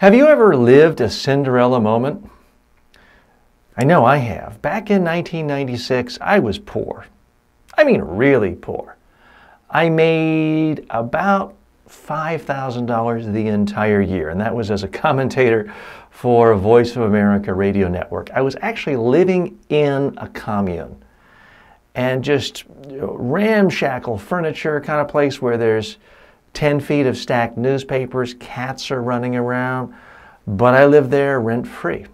Have you ever lived a Cinderella moment? I know I have. Back in 1996, I was poor. I mean, really poor. I made about $5,000 the entire year, and that was as a commentator for Voice of America radio network. I was actually living in a commune, and just ramshackle furniture, kind of place where there's 10 feet of stacked newspapers, cats are running around, but I lived there rent-free.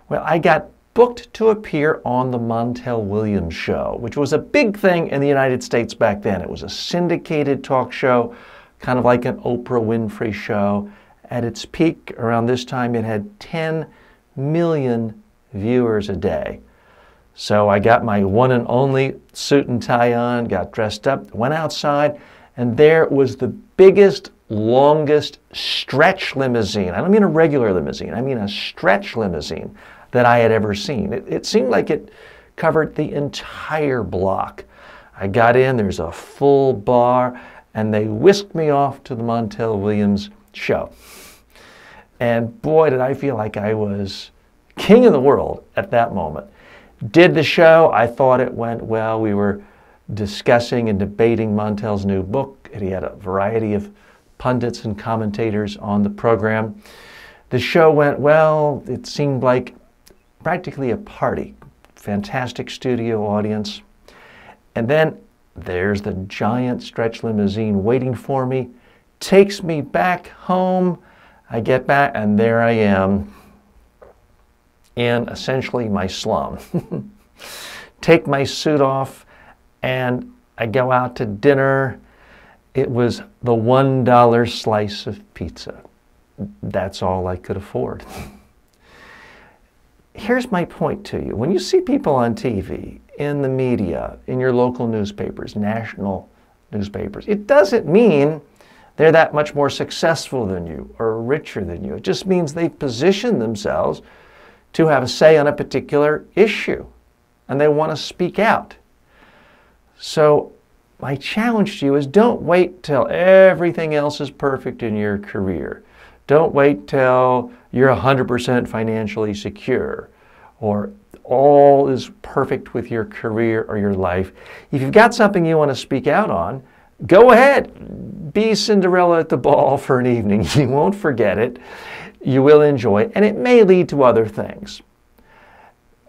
Well, I got booked to appear on the Montel Williams show, which was a big thing in the United States back then. It was a syndicated talk show, kind of like an Oprah Winfrey show. At its peak, around this time, it had 10 million viewers a day. So I got my one and only suit and tie on, got dressed up, went outside, and there was the biggest, longest stretch limousine. I don't mean a regular limousine, I mean a stretch limousine that I had ever seen. It seemed like it covered the entire block. I got in, there's a full bar, and they whisked me off to the Montel Williams show. And boy, did I feel like I was king of the world at that moment. Did the show, I thought it went well. We were discussing and debating Montel's new book, and he had a variety of pundits and commentators on the program. The show went well. It seemed like practically a party. Fantastic studio audience. And then there's the giant stretch limousine waiting for me, takes me back home. I get back, and there I am in essentially my slum. Take my suit off, and I go out to dinner. It was the $1 slice of pizza. That's all I could afford. Here's my point to you. When you see people on TV, in the media, in your local newspapers, national newspapers, it doesn't mean they're that much more successful than you or richer than you. It just means they've positioned themselves to have a say on a particular issue, and they want to speak out. So my challenge to you is, don't wait till everything else is perfect in your career. Don't wait till you're 100% financially secure or all is perfect with your career or your life. If you've got something you want to speak out on, go ahead. Be Cinderella at the ball for an evening. You won't forget it. You will enjoy it, and it may lead to other things.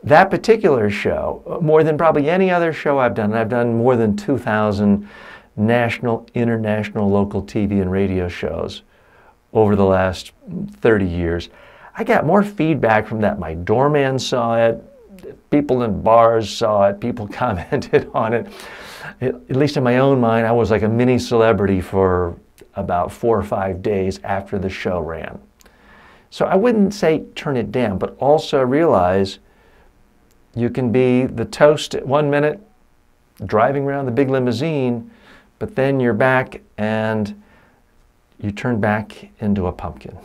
That particular show, more than probably any other show I've done, and I've done more than 2,000 national, international, local TV and radio shows over the last 30 years. I got more feedback from that. My doorman saw it, people in bars saw it, people commented on it. At least in my own mind, I was like a mini celebrity for about 4 or 5 days after the show ran. So I wouldn't say turn it down, but also realize you can be the toast at 1 minute, driving around the big limousine, but then you're back and you turn back into a pumpkin.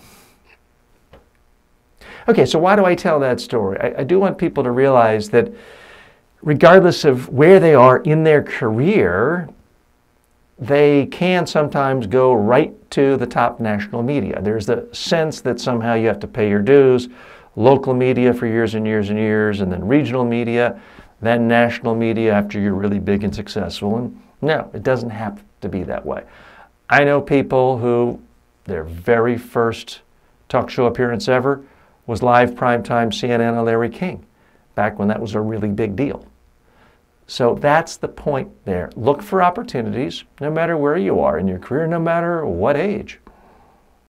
Okay, so why do I tell that story? I do want people to realize that regardless of where they are in their career, they can sometimes go right to the top national media. There's the sense that somehow you have to pay your dues, local media for years and years and years, and then regional media, then national media after you're really big and successful. And no, it doesn't have to be that way. I know people who their very first talk show appearance ever was live primetime CNN on Larry King, back when that was a really big deal. So that's the point there. Look for opportunities, no matter where you are in your career, no matter what age.